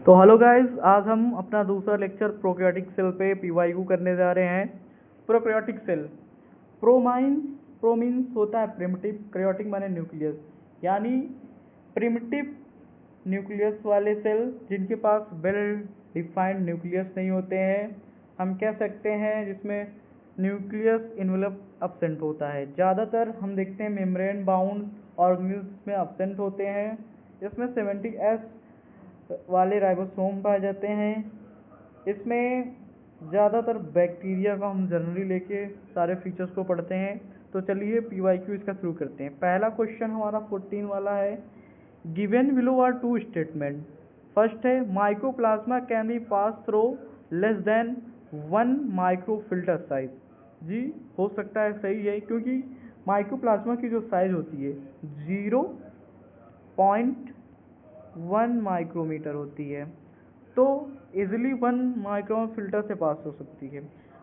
तो hello guys, आज हम अपना दूसरा लेक्चर प्रोकैरियोटिक सेल पे पीवाईक्यू करने जा रहे हैं। प्रोकैरियोटिक सेल, प्रो मीन्स होता है प्रिमिटिव, कैरियोटिक माने न्यूक्लियस, यानी प्रिमिटिव न्यूक्लियस वाले सेल जिनके पास वेल डिफाइंड न्यूक्लियस नहीं होते हैं, हम कह सकते हैं जिसमें न्यूक्लियस इन्वेलप अब्सेंट होता है। ज़्यादातर हम देखते हैं मेम्ब्रेन बाउंड ऑर्गेनिल्स में अब्सेंट होते हैं। इसमें 70S वाले राइबोसोम पाए जाते हैं। इसमें ज़्यादातर बैक्टीरिया का हम जनरली लेके सारे फीचर्स को पढ़ते हैं। तो चलिए पीवाईक्यू इसका शुरू करते हैं। पहला क्वेश्चन हमारा 14 वाला है, given below are two statement. First है microplasma can be pass through less than 1 microfilter size. जी हो सकता है, सही है, क्योंकि माइक्रोप्लाज्मा की जो साइज होती है 0.1 माइक्रोमीटर होती है, तो इजिली 1 माइक्रोन फिल्टर से पास हो सकती है।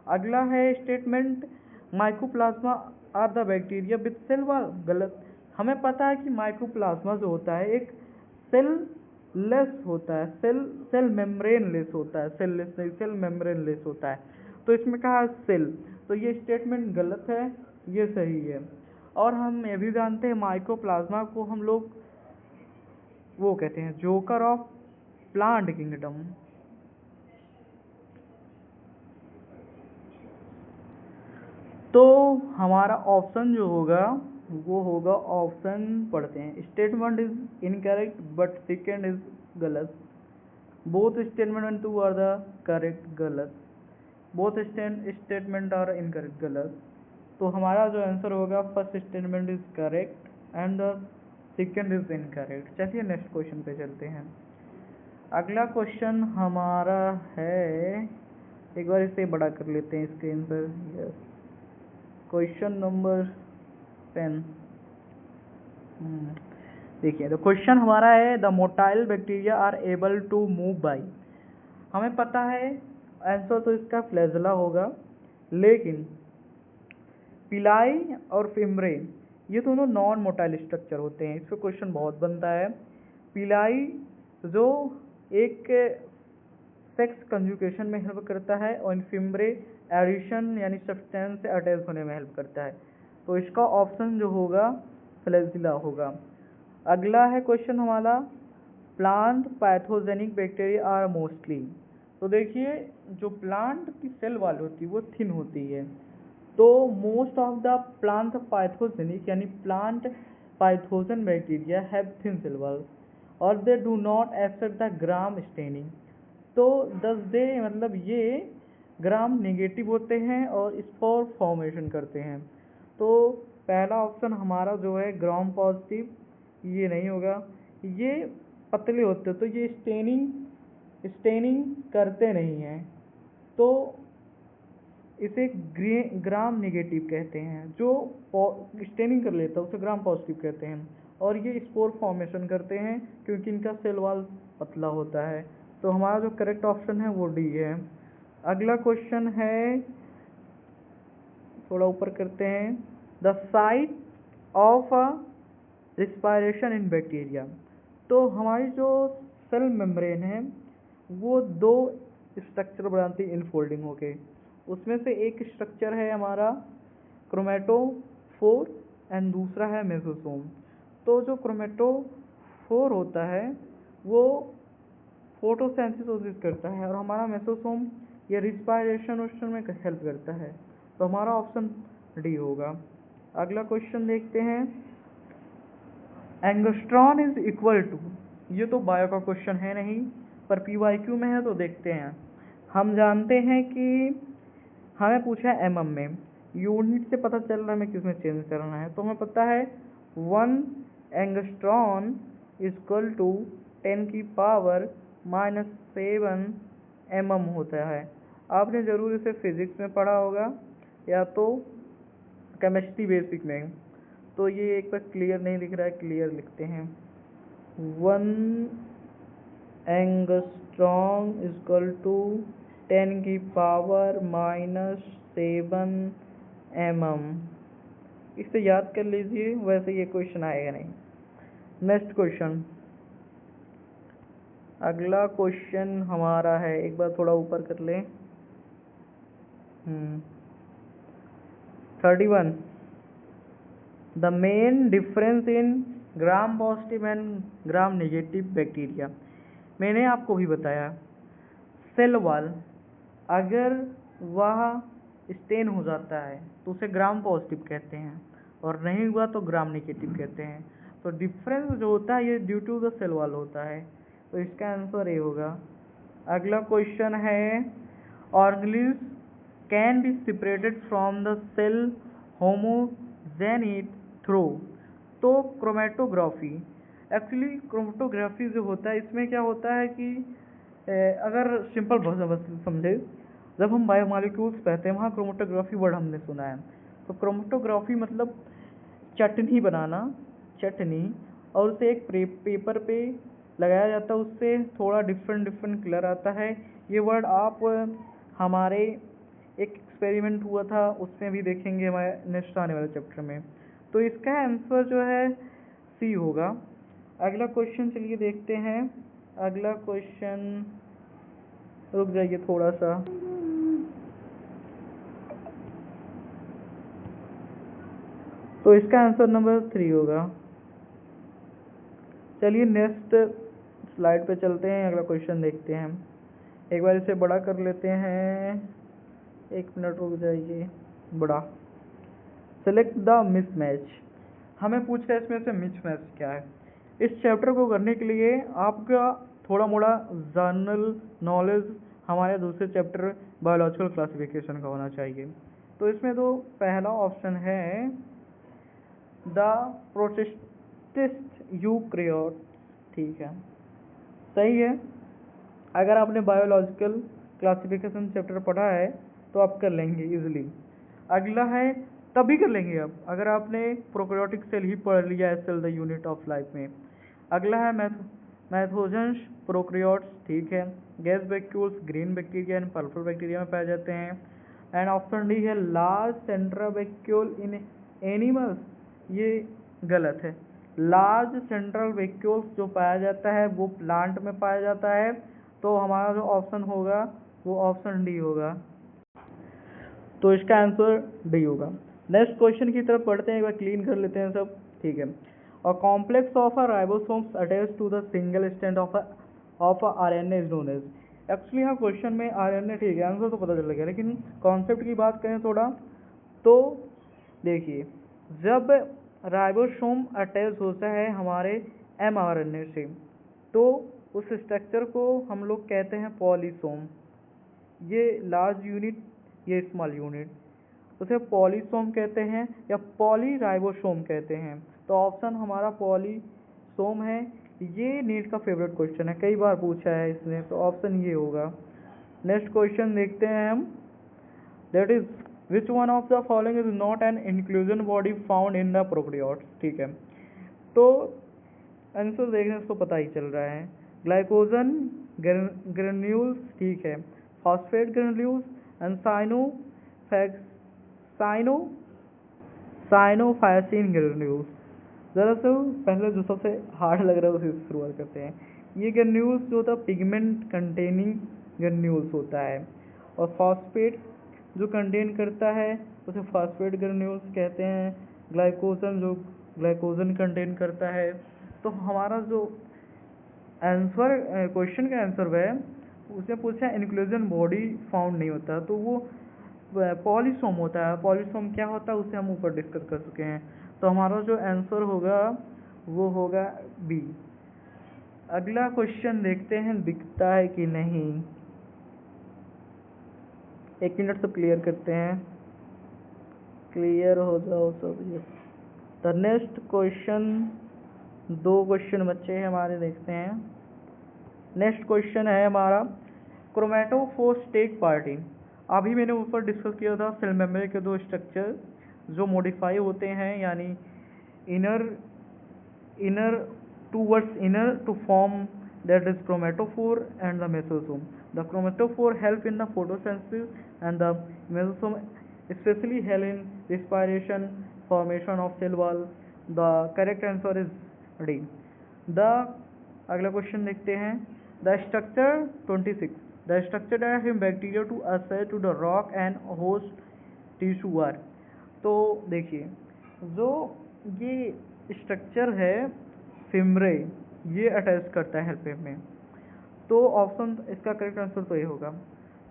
अगला है statement mycoplasma are the bacteria with cell wall. गलत। हमें पता है कि माइक्रोप्लाज्मा जो होता है एक सेल लेस होता है, सेल मेम्ब्रेन लेस होता है, सेल लेस नहीं, सेल मेम्ब्रेन लेस होता है। तो इसमें कहा सेल, तो ये स्टेटमेंट गलत है, ये सही है। और हम ये भी जानते हैं माइक्रोप्लाज्मा को हम लोग वो कहते हैं जोकर ऑफ प्लांट किंगडम। तो हमारा ऑप्शन जो होगा वो होगा ऑप्शन, पढ़ते हैं, statement is incorrect but second is गलत। Both statement and two are the correct, गलत। बोथ स्टेटमेंट आर इनकरेक्ट, गलत। तो हमारा जो आंसर होगा first statement is correct and the second is incorrect. चलिए नेक्स्ट क्वेश्चन पे चलते हैं। अगला क्वेश्चन हमारा है, एक बार इसे बड़ा कर लेते हैं स्क्रीन पर। Yes, question number 10। देखिए, तो क्वेश्चन हमारा है the motile bacteria are able to move by. हमें पता है आंसर तो इसका फ्लैजेला होगा, लेकिन पिलाई और फिम्ब्रे ये दोनों नॉन मोटाइल स्ट्रक्चर होते हैं। इस पर क्वेश्चन बहुत बनता है। पिलाई जो एक सेक्स कंजुगेशन में हेल्प करता है और फिम्ब्रे एडिशन यानी सब्सटेंस से अटैच होने में हेल्प करता है। तो इसका ऑप्शन जो होगा फ्लैजिला होगा। अगला है क्वेश्चन हमारा, plant pathogenic bacteria are mostly. तो देखिए, जो प्लांट की सेल वाल होती है वो थिन होती है, तो most of the plant pathogenic यानी plant pathogen bacteria have thin cell wall और they do not accept the gram staining. तो दस दे मतलब ये ग्राम नेगेटिव होते हैं और स्पोर फॉर्मेशन करते हैं। तो पहला ऑप्शन हमारा जो है ग्राम पॉजिटिव, ये नहीं होगा। ये पतले होते तो ये स्टेनिंग करते नहीं हैं, तो इसे ग्राम नेगेटिव कहते हैं। जो स्टेनिंग कर लेता है उसे ग्राम पॉजिटिव कहते हैं। और ये स्पोर फॉर्मेशन करते हैं क्योंकि इनका सेल वॉल पतला होता है। तो हमारा जो करेक्ट ऑप्शन है वो डी है। अगला क्वेश्चन है, थोड़ा ऊपर करते हैं, the site of respiration in bacteria. तो हमारी जो सेल मेम्ब्रेन है वो दो स्ट्रक्चर बनाती है इनफोल्डिंग होके। उसमें से एक स्ट्रक्चर है हमारा क्रोमेटोफोर एंड दूसरा है मेसोसोम। तो जो क्रोमेटोफोर होता है वो फोटोसिंथेसिस करता है और हमारा मेसोसोम ये रिस्पायरेशन में हेल्प करता है। तो हमारा ऑप्शन डी होगा। अगला क्वेश्चन देखते हैं, एंगस्ट्रॉन इज इक्वल टू। ये तो बायो का क्वेश्चन है नहीं, पर पीवाईक्यू में है तो देखते हैं। हम जानते हैं कि हमें पूछा है mm में, यूनिट से पता चल रहा है हमें किस में चेंज करना है। तो हमें पता है 1 एंगस्ट्रॉन इक्वल टू 10 की पावर -7 mm होता है। आपने ज़रूर इसे फिजिक्स में पढ़ा होगा या तो केमिस्ट्री बेसिक में। तो ये एक बार क्लियर नहीं दिख रहा है, क्लियर लिखते हैं। 1 एंगस्ट्रॉम इक्वल टू 10 की पावर -7 mm। इसे याद कर लीजिए, वैसे ये क्वेश्चन आएगा नहीं। नेक्स्ट क्वेश्चन, अगला क्वेश्चन हमारा है, एक बार थोड़ा ऊपर कर लें। 31, the main difference in gram positive and gram negative bacteria. मैंने आपको भी बताया सेल वॉल अगर वह स्टेन हो जाता है तो उसे ग्राम पॉजिटिव कहते हैं, और नहीं हुआ तो ग्राम नेगेटिव कहते हैं। तो डिफरेंस जो होता है ये due to the cell wall होता है, तो इसका आंसर ए होगा। अगला क्वेश्चन है, organelles can be separated from the cell homogenate through. तो क्रोमेटोग्राफी, एक्चुअली क्रोमेटोग्राफी जो होता है इसमें क्या होता है कि अगर सिंपल भाषा बस समझे, जब हम बायोमॉलिक्यूल्स पढ़ते हैं वहाँ क्रोमेटोग्राफी वर्ड हमने सुना है। तो क्रोमेटोग्राफी मतलब चटनी बनाना, चटनी, और उसे एक पेपर पे लगाया जाता है, उससे थोड़ा डिफरेंट कलर आता है। ये वर्ड आप हमारे एक एक्सपेरिमेंट हुआ था उसमें भी देखेंगे हमारे नेक्स्ट आने वाले चैप्टर में। तो इसका आंसर जो है सी होगा। अगला क्वेश्चन चलिए देखते हैं। अगला क्वेश्चन, रुक जाइए थोड़ा सा। तो इसका आंसर नंबर 3 होगा। चलिए नेक्स्ट स्लाइड पे चलते हैं, अगला क्वेश्चन देखते हैं। एक बार इसे बड़ा कर लेते हैं, 1 मिनट रुक जाइए। बड़ा, सेलेक्ट द मिसमैच। हमें पूछा है इसमें से मिसमैच क्या है। इस चैप्टर को करने के लिए आपका थोड़ा मोड़ा जनरल नॉलेज हमारे दूसरे चैप्टर बायोलॉजिकल क्लासिफिकेशन का होना चाहिए। तो इसमें तो पहला ऑप्शन है द प्रोटिस्ट यूकैरियोट्स, ठीक है, सही है। अगर आपने बायोलॉजिकल क्लासिफिकेशन चैप्टर पढ़ा है तो आप कर लेंगे इजीली। अगला है, तभी कर लेंगे आप अगर आपने प्रोकैरियोटिक सेल ही पढ़ लिया है, cell the unit of life में। अगला है मैथोजेंस प्रोकैरियोट्स, ठीक है। Gas vacuoles green bacteria and purple bacteria में पाए जाते हैं। एंड ऑप्शन डी है large central vacuole in animals, ये गलत है। लार्ज सेंट्रल वैक्यूल्स जो पाया जाता है वो प्लांट में पाया जाता है, तो हमारा जो ऑप्शन होगा वो ऑप्शन डी होगा। तो इसका आंसर डी होगा। नेक्स्ट क्वेश्चन की तरफ पढ़ते हैं, एक बार क्लीन कर लेते हैं सब, ठीक है। और complex of a ribosomes attach to the single strand of a RNA is known as. Actually यहाँ क्वेश्चन में आरएनए, ठीक है, आंसर तो पता चल गया, लेकिन कॉन्सेप्ट की बात करें थोड़ा, तो देखिए जब राइबोसोम अटैच होता है हमारे एमआरएनए से, तो उस स्ट्रक्चर को हम लोग कहते हैं पॉलीसोम। ये लार्ज यूनिट, ये स्मॉल यूनिट, उसे पॉलीसोम कहते हैं या पॉलीराइबोसोम कहते हैं। तो ऑप्शन हमारा पॉलीसोम है। ये नीट का फेवरेट क्वेश्चन है, कई बार पूछा है इसने, तो ऑप्शन ये होगा। नेक्स्ट क्वेश्चन देखते हैं हम, that is which one of the following is not an inclusion body found in the prokaryotes, ठीक है। तो आंसर देखने से तो पता ही चल रहा है, ग्लाइकोजन ग्रेन्यूल्स, ठीक है, फॉस्फेट ग्रेन्यूल्स एंड साइनोफायसिन ग्रेन्यूल्स। दरअसल पहले जो सबसे हार्ड लग रहा है उसे शुरुआत करते हैं। ये ग्रेन्यूल्स जो होता है पिगमेंट कंटेनिंग ग्रेन्यूल्स होता है, और फॉस्फेट जो कंटेन करता है उसे फॉस्फेट ग्रेन्यूल्स कहते हैं। ग्लाइकोजन जो ग्लाइकोजन कंटेन करता है। तो हमारा जो आंसर, क्वेश्चन का आंसर है, उसने पूछा इंक्लूजन बॉडी फाउंड नहीं होता, तो वो पॉलीसोम होता है। पॉलीसोम क्या होता है उसे हम ऊपर डिस्कस कर चुके हैं। तो हमारा जो आंसर होगा वो होगा बी। अगला क्वेश्चन देखते हैं दिखता है कि नहीं, 1 मिनट सब क्लियर करते हैं, क्लियर हो जाओ सब ये। द नेक्स्ट क्वेश्चन, 2 क्वेश्चन बच्चे हैं हमारे, देखते हैं। नेक्स्ट क्वेश्चन है हमारा, क्रोमेटोफोर्स टेक पार्ट इन। अभी मैंने ऊपर डिस्कस किया था सेल मेम्ब्रेन के 2 स्ट्रक्चर जो मॉडिफाई होते हैं, यानी inner towards inner to form, that is chromatophore and the mesosome. The chromatophore help in the photosynthesis and the mesosome especially help in respiration, formation of cell wall. The correct answer is D. The अगला question देखते हैं, the structure 26 the structure that help bacteria to access to the rock and host tissue are. तो देखिए जो ये structure है फिमरे, ये attach करता है हेल्पेप में। तो ऑप्शन इसका करेक्ट आंसर तो ये होगा।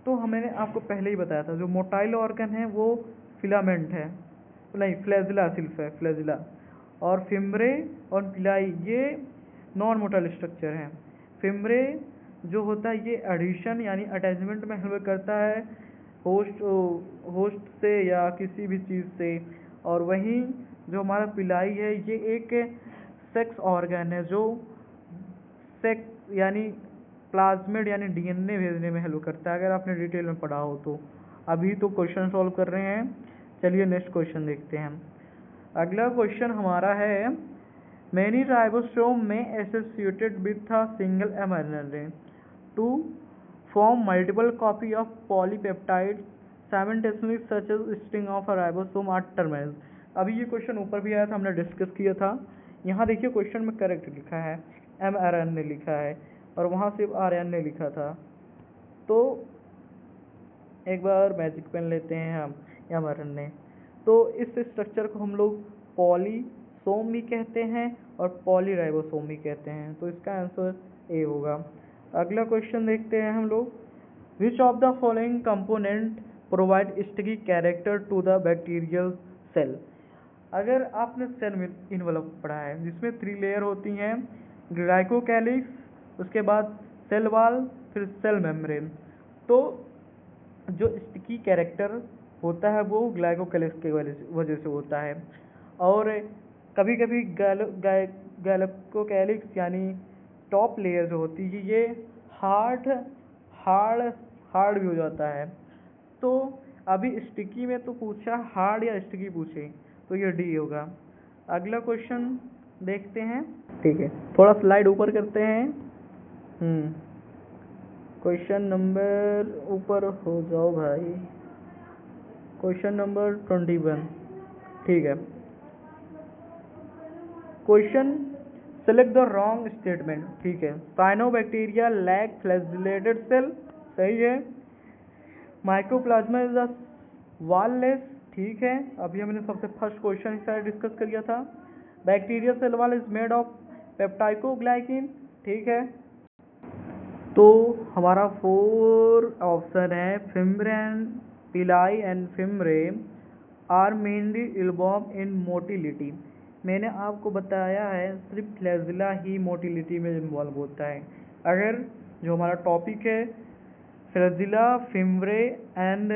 तो मैंने आपको पहले ही बताया था जो मोटाइल ऑर्गन है वो फिलामेंट है, नहीं फ्लैजिला सिर्फ है, फ्लैजिला। और फिमरे और पिलाई ये नॉन मोटाइल स्ट्रक्चर हैं। फिमरे जो होता है ये एडिशन यानी अटैचमेंट में हेल्प करता है होस्ट से या किसी भी चीज़ से। और वहीं जो हमारा पिलाई है ये एक सेक्स ऑर्गन है जो सेक्स यानी प्लाज्मिड यानी डीएनए भेजने में हेल्प करता है, अगर आपने डिटेल में पढ़ा हो तो। अभी तो क्वेश्चन सॉल्व कर रहे हैं, चलिए नेक्स्ट क्वेश्चन देखते हैं। अगला क्वेश्चन हमारा है many ribosome may associated with a single mRNA to form multiple copy of polypeptide simultaneously such as string of a ribosome are terminal. अभी ये क्वेश्चन ऊपर भी आया था, हमने डिस्कस किया था। यहाँ देखिए क्वेश्चन में करेक्ट लिखा है एमआरएनए लिखा है और वहाँ सिर्फ आरएनए लिखा था। तो एक बार मैजिक पेन लेते हैं हम एमआरएनए। तो इस स्ट्रक्चर को हम लोग पॉलीसोम भी कहते हैं और पॉलीराइबोसोम भी कहते हैं। तो इसका आंसर ए होगा। अगला क्वेश्चन देखते हैं हम लोग, which of the following component provide sticky character to the bacterial cell. अगर आपने सेल में इन्वॉल्व पढ़ा है जिसमें 3 लेयर होती हैं, ग्लाइकोकैलिक्स, उसके बाद सेल वॉल, फिर सेल मेम्ब्रेन। तो जो स्टिकी कैरेक्टर होता है वो ग्लाइकोकैलिक्स की वजह से होता है। और कभी कभी ग्लाइकोकैलिक्स यानी टॉप लेयर जो होती है ये हार्ड भी हो जाता है। तो अभी स्टिकी में तो पूछा हार्ड या स्टिकी पूछे, तो ये डी होगा। अगला क्वेश्चन देखते हैं, ठीक है थोड़ा स्लाइड ऊपर करते हैं। क्वेश्चन नंबर ऊपर हो जाओ भाई, क्वेश्चन नंबर 21, ठीक है। Question select the wrong statement, ठीक है। साइनोबैक्टीरिया लैक फ्लैजिलेटेड सेल, सही है। माइकोप्लाज्मा इज द वॉललेस, ठीक है। अभी हमने सबसे फर्स्ट क्वेश्चन इसका डिस्कस कर लिया था। Bacteria cell wall is made of peptidoglycan, ठीक है। तो हमारा 4 ऑप्शन है fimbriae, pili and fimbriae are mainly involved in motility. मैंने आपको बताया है सिर्फ फ्लैजिला ही मोटिलिटी में इन्वॉल्व होता है। अगर जो हमारा टॉपिक है फ्लैजिला, फिम्ब्रे एंड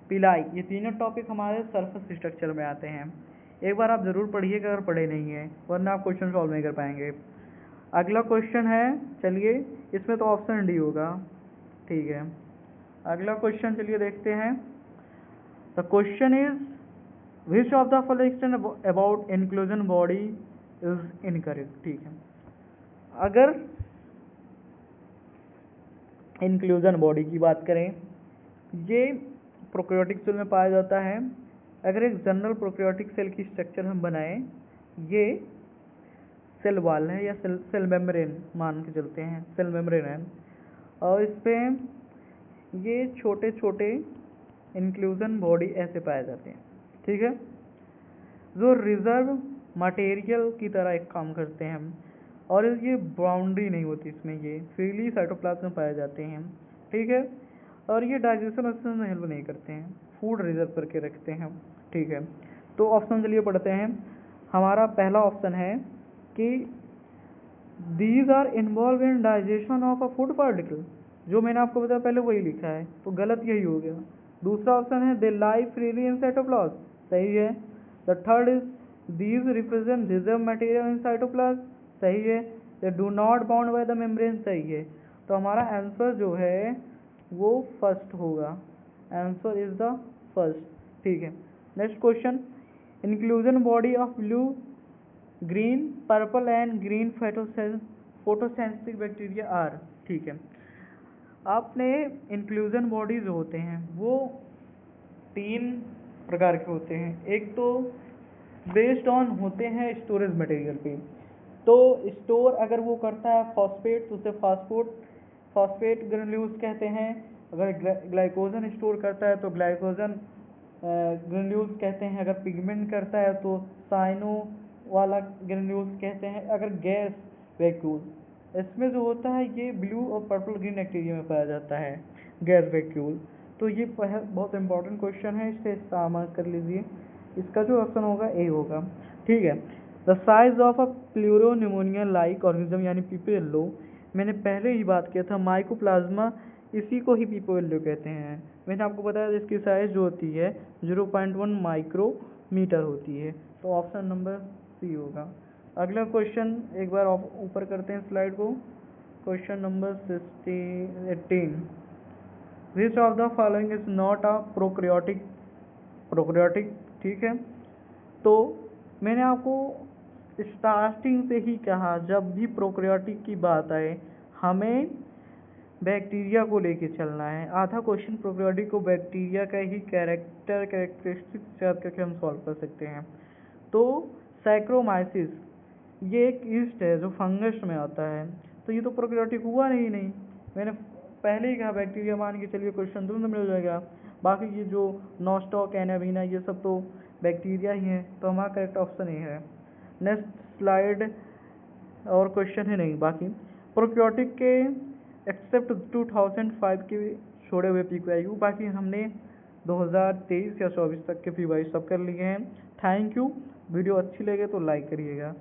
पिलाई, ये तीनों टॉपिक हमारे सरफेस स्ट्रक्चर में आते हैं। एक बार आप ज़रूर पढ़िएगा अगर पढ़े नहीं हैं, वरना आप क्वेश्चन सॉल्व नहीं कर पाएंगे। अगला क्वेश्चन है, चलिए इसमें तो ऑप्शन डी होगा, ठीक है। अगला क्वेश्चन चलिए देखते हैं। The question is which of the following about inclusion body is incorrect, ठीक है। अगर इंक्लूजन बॉडी की बात करें, ये प्रोकैरियोटिक सेल में पाया जाता है। अगर एक जनरल प्रोकैरियोटिक सेल की स्ट्रक्चर हम बनाएं, ये सेल वॉल है या सेल मेम्ब्रेन मान के चलते हैं, सेल मेम्ब्रेन है। और इस पे ये छोटे छोटे इंक्लूजन बॉडी ऐसे पाए जाते हैं, ठीक है, जो रिजर्व मटेरियल की तरह एक काम करते हैं। और ये बाउंड्री नहीं होती इसमें, ये फ्रीली साइटोप्लाज्म में पाए जाते हैं, ठीक है। और ये डाइजेशन में हेल्प नहीं करते हैं, फूड रिजर्व करके रखते हैं, ठीक है। तो ऑप्शन चलिए पढ़ते हैं। हमारा पहला ऑप्शन है कि these are involved in digestion of a food particle, जो मैंने आपको बताया पहले वही लिखा है, तो गलत यही हो गया। दूसरा ऑप्शन है दे लाई फ्रीली इन साइटोप्लाज्म, सही है। The third is these represent reserve material in cytoplasm, सही है। दे do not bound by the membrane, सही है। तो हमारा आंसर जो है वो फर्स्ट होगा, आंसर इज द फर्स्ट, ठीक है। Next question, inclusion body of blue, green, purple and green photosensitive bacteria are, ठीक है। आपने इंक्लूजन बॉडी जो होते हैं वो 3 प्रकार के होते हैं। एक तो बेस्ड ऑन होते हैं स्टोरेज मटेरियल पे, तो स्टोर अगर वो करता है फॉस्फेट तो उसे फॉस्फेट ग्रेन्यूल्स कहते हैं। अगर ग्लाइकोजन स्टोर करता है तो ग्लाइकोजन ग्रेन्यूल्स कहते हैं। अगर पिगमेंट करता है तो साइनो वाला ग्रेन्यूल्स कहते हैं। अगर गैस वैक्यूल, इसमें जो होता है ये ब्लू और पर्पल ग्रीन बैक्टीरिया में पाया जाता है गैस वैक्यूल। तो ये बहुत इंपॉर्टेंट क्वेश्चन है, इसे मार्क कर लीजिए। इसका जो ऑप्शन होगा ए होगा। ठीक है। The size of a pleuropneumonia like organism यानी पीपीएलओ, मैंने पहले ही बात किया था माइकोप्लाज्मा, इसी को ही पीपीएलओ कहते हैं। मैंने आपको बताया इसकी साइज जो होती है 0.1 माइक्रोमीटर होती है। तो ऑप्शन नंबर सी होगा। अगला क्वेश्चन एक बार ऊपर करते हैं स्लाइड को। Question number 18, which of the following is not a prokaryotic. ठीक है। तो मैंने आपको स्टार्टिंग से ही कहा जब भी प्रोकैरियोटिक की बात आए हमें बैक्टीरिया को लेके चलना है। आधा क्वेश्चन प्रोकैरियोटिक को बैक्टीरिया का ही कैरेक्टरिस्टिक्स याद करके हम सॉल्व कर सकते हैं। तो सैक्रोमाइसिस ये एक ईस्ट है जो फंगस में आता है, तो ये तो प्रोकैरियोटिक हुआ नहीं। मैंने पहले ही कहा बैक्टीरिया मान के चलिए क्वेश्चन तुरंत मिल जाएगा। बाकी ये जो नॉस्टॉक एनाबीना ये सब तो बैक्टीरिया ही है, तो हमारा करेक्ट ऑप्शन ये है। नेक्स्ट स्लाइड और क्वेश्चन है नहीं बाकी। प्रोकैरियोटिक के एक्सेप्ट 2005 के छोड़े हुए पीक्यू, बाकी हमने 2023 या 24 तक के पी वाई सब कर लिए हैं। Thank you. वीडियो अच्छी लगे तो लाइक करिएगा।